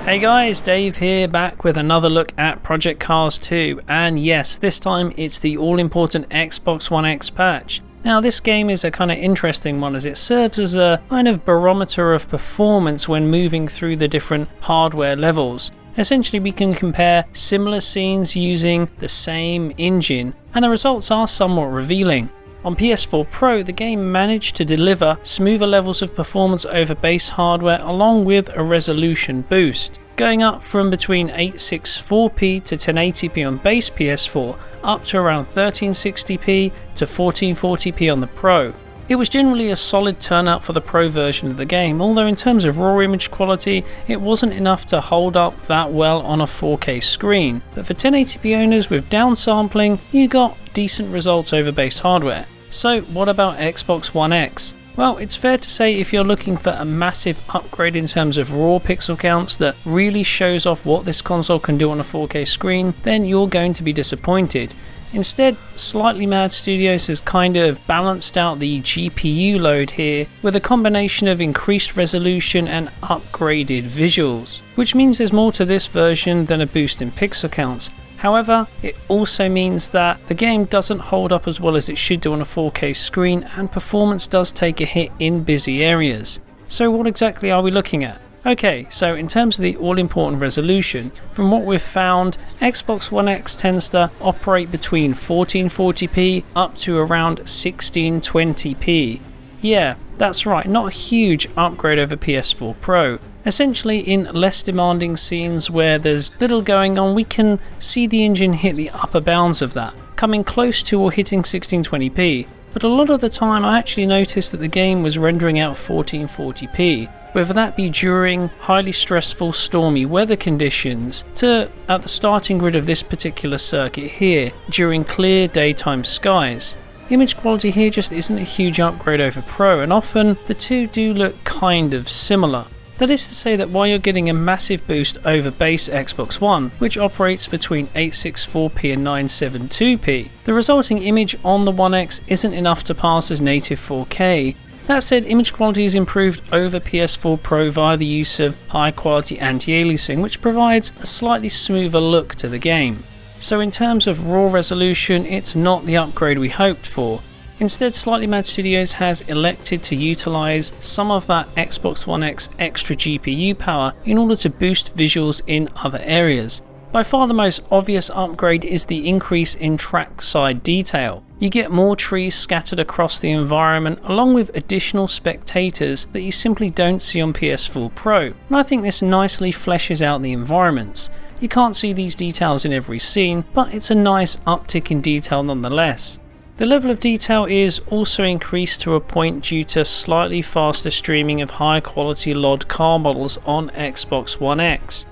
Hey guys, Dave here, back with another look at Project Cars 2, and yes, this time it's the all-important Xbox One X patch. Now this game is a kind of interesting one as it serves as a kind of barometer of performance when moving through the different hardware levels. Essentially we can compare similar scenes using the same engine, and the results are somewhat revealing. On PS4 Pro, the game managed to deliver smoother levels of performance over base hardware along with a resolution boost, going up from between 864p to 1080p on base PS4 up to around 1360p to 1440p on the Pro. It was generally a solid turnout for the Pro version of the game, although in terms of raw image quality it wasn't enough to hold up that well on a 4K screen, but for 1080p owners with downsampling you got decent results over base hardware. So what about Xbox One X? Well, it's fair to say if you're looking for a massive upgrade in terms of raw pixel counts that really shows off what this console can do on a 4K screen, then you're going to be disappointed. Instead, Slightly Mad Studios has kind of balanced out the GPU load here with a combination of increased resolution and upgraded visuals, which means there's more to this version than a boost in pixel counts. However, it also means that the game doesn't hold up as well as it should do on a 4K screen, and performance does take a hit in busy areas. So what exactly are we looking at? Okay, so in terms of the all-important resolution, from what we've found, Xbox One X tends to operate between 1440p up to around 1620p. Yeah, that's right, not a huge upgrade over PS4 Pro. Essentially, in less demanding scenes where there's little going on, we can see the engine hit the upper bounds of that, coming close to or hitting 1620p. But a lot of the time I actually noticed that the game was rendering out 1440p, whether that be during highly stressful stormy weather conditions to at the starting grid of this particular circuit here during clear daytime skies. Image quality here just isn't a huge upgrade over Pro, and often the two do look kind of similar. That is to say that while you're getting a massive boost over base Xbox One, which operates between 864p and 972p, the resulting image on the One X isn't enough to pass as native 4K. That said, image quality is improved over PS4 Pro via the use of high quality anti-aliasing, which provides a slightly smoother look to the game. So in terms of raw resolution, it's not the upgrade we hoped for. Instead, Slightly Mad Studios has elected to utilize some of that Xbox One X extra GPU power in order to boost visuals in other areas. By far the most obvious upgrade is the increase in Trackside Detail. You get more trees scattered across the environment along with additional spectators that you simply don't see on PS4 Pro, and I think this nicely fleshes out the environments. You can't see these details in every scene, but it's a nice uptick in detail nonetheless. The level of detail is also increased to a point due to slightly faster streaming of high quality LOD car models on Xbox One X.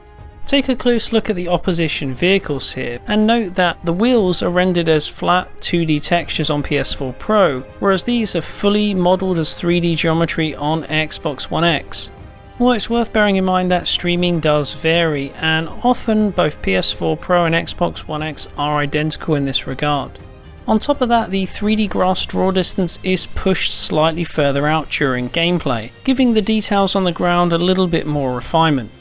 Take a close look at the opposition vehicles here and note that the wheels are rendered as flat 2D textures on PS4 Pro, whereas these are fully modelled as 3D geometry on Xbox One X. Well, it's worth bearing in mind that streaming does vary, and often both PS4 Pro and Xbox One X are identical in this regard. On top of that, the 3D grass draw distance is pushed slightly further out during gameplay, giving the details on the ground a little bit more refinement.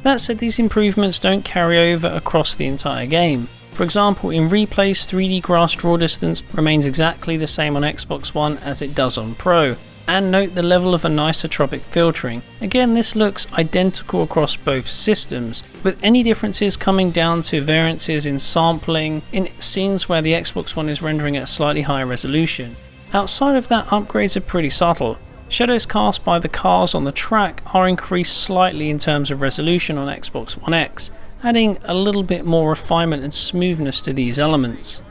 That said, these improvements don't carry over across the entire game. For example, in replays, 3D grass draw distance remains exactly the same on Xbox One as it does on Pro. And note the level of anisotropic filtering. Again, this looks identical across both systems, with any differences coming down to variances in sampling in scenes where the Xbox One is rendering at a slightly higher resolution. Outside of that, upgrades are pretty subtle. Shadows cast by the cars on the track are increased slightly in terms of resolution on Xbox One X, adding a little bit more refinement and smoothness to these elements.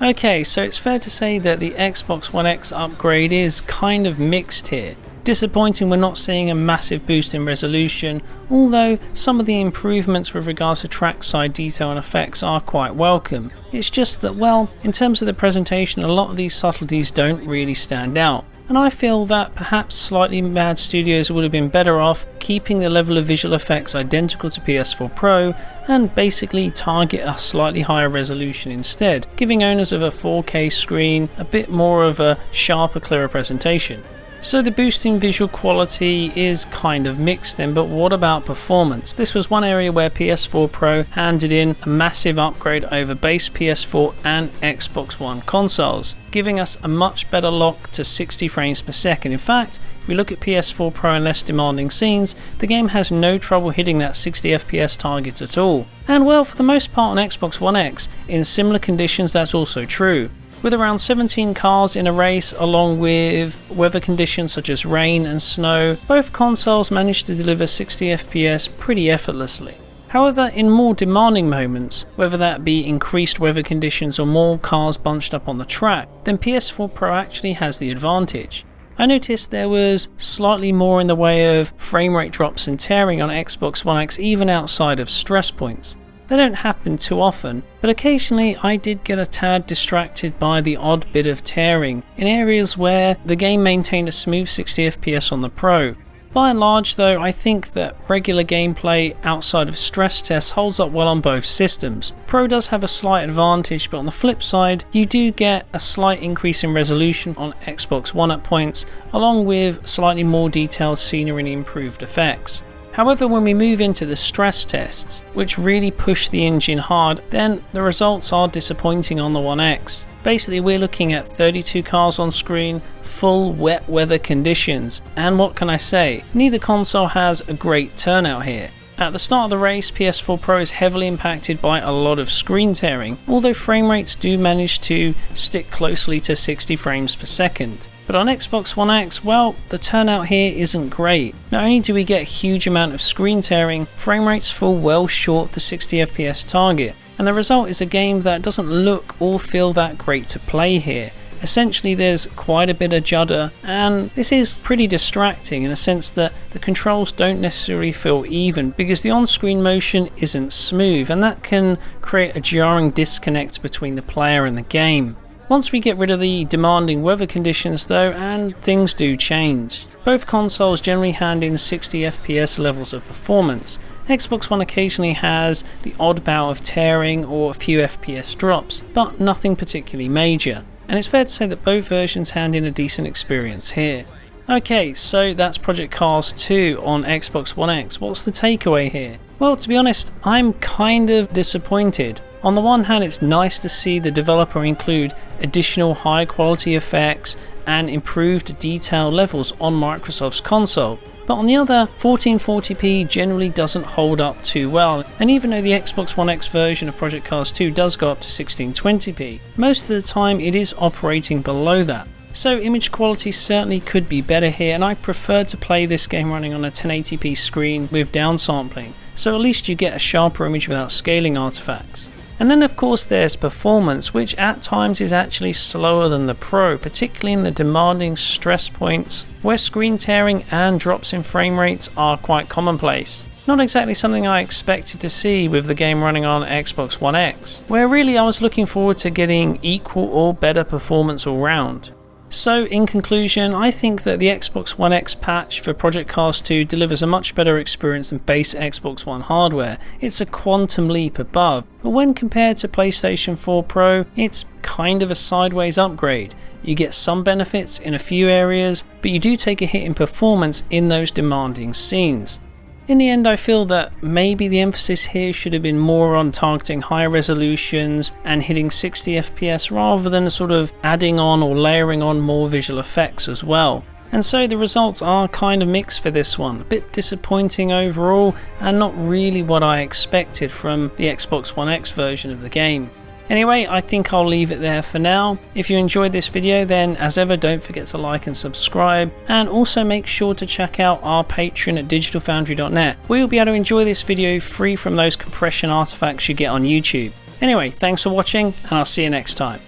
Okay, so it's fair to say that the Xbox One X upgrade is kind of mixed here. Disappointing we're not seeing a massive boost in resolution, although some of the improvements with regards to trackside detail and effects are quite welcome. It's just that, well, in terms of the presentation, a lot of these subtleties don't really stand out. And I feel that perhaps Slightly Mad Studios would have been better off keeping the level of visual effects identical to PS4 Pro and basically target a slightly higher resolution instead, giving owners of a 4K screen a bit more of a sharper, clearer presentation. So the boost in visual quality is kind of mixed then, but what about performance? This was one area where PS4 Pro handed in a massive upgrade over base PS4 and Xbox One consoles, giving us a much better lock to 60 frames per second. In fact, if we look at PS4 Pro and less demanding scenes, the game has no trouble hitting that 60 FPS target at all. And well, for the most part on Xbox One X, in similar conditions that's also true. With around 17 cars in a race, along with weather conditions such as rain and snow, both consoles managed to deliver 60 FPS pretty effortlessly. However, in more demanding moments, whether that be increased weather conditions or more cars bunched up on the track, then PS4 Pro actually has the advantage. I noticed there was slightly more in the way of frame rate drops and tearing on Xbox One X even outside of stress points. They don't happen too often, but occasionally I did get a tad distracted by the odd bit of tearing in areas where the game maintained a smooth 60 FPS on the Pro. By and large though, I think that regular gameplay outside of stress tests holds up well on both systems. Pro does have a slight advantage, but on the flip side, you do get a slight increase in resolution on Xbox One at points, along with slightly more detailed scenery and improved effects. However, when we move into the stress tests, which really push the engine hard, then the results are disappointing on the One X. Basically, we're looking at 32 cars on screen, full wet weather conditions, and what can I say, neither console has a great turnout here. At the start of the race, PS4 Pro is heavily impacted by a lot of screen tearing, although frame rates do manage to stick closely to 60 frames per second. But on Xbox One X, well, the turnout here isn't great. Not only do we get a huge amount of screen tearing, frame rates fall well short the 60 FPS target, and the result is a game that doesn't look or feel that great to play here. Essentially, there's quite a bit of judder, and this is pretty distracting in a sense that the controls don't necessarily feel even because the on-screen motion isn't smooth, and that can create a jarring disconnect between the player and the game. Once we get rid of the demanding weather conditions though, and things do change. Both consoles generally hand in 60 FPS levels of performance. Xbox One occasionally has the odd bout of tearing or a few FPS drops, but nothing particularly major. And it's fair to say that both versions hand in a decent experience here. Okay, so that's Project Cars 2 on Xbox One X. What's the takeaway here? Well, to be honest, I'm kind of disappointed. On the one hand, it's nice to see the developer include additional high quality effects and improved detail levels on Microsoft's console. But on the other, 1440p generally doesn't hold up too well, and even though the Xbox One X version of Project Cars 2 does go up to 1620p, most of the time it is operating below that. So image quality certainly could be better here, and I prefer to play this game running on a 1080p screen with downsampling, so at least you get a sharper image without scaling artifacts. And then of course there's performance, which at times is actually slower than the Pro, particularly in the demanding stress points where screen tearing and drops in frame rates are quite commonplace. Not exactly something I expected to see with the game running on Xbox One X, where really I was looking forward to getting equal or better performance all round. So in conclusion, I think that the Xbox One X patch for Project Cars 2 delivers a much better experience than base Xbox One hardware. It's a quantum leap above, but when compared to PlayStation 4 Pro, it's kind of a sideways upgrade. You get some benefits in a few areas, but you do take a hit in performance in those demanding scenes. In the end, I feel that maybe the emphasis here should have been more on targeting higher resolutions and hitting 60 FPS rather than sort of adding on or layering on more visual effects as well. And so the results are kind of mixed for this one, a bit disappointing overall and not really what I expected from the Xbox One X version of the game. Anyway, I think I'll leave it there for now. If you enjoyed this video, then as ever, don't forget to like and subscribe, and also make sure to check out our Patreon at digitalfoundry.net, where you'll be able to enjoy this video free from those compression artifacts you get on YouTube. Anyway, thanks for watching, and I'll see you next time.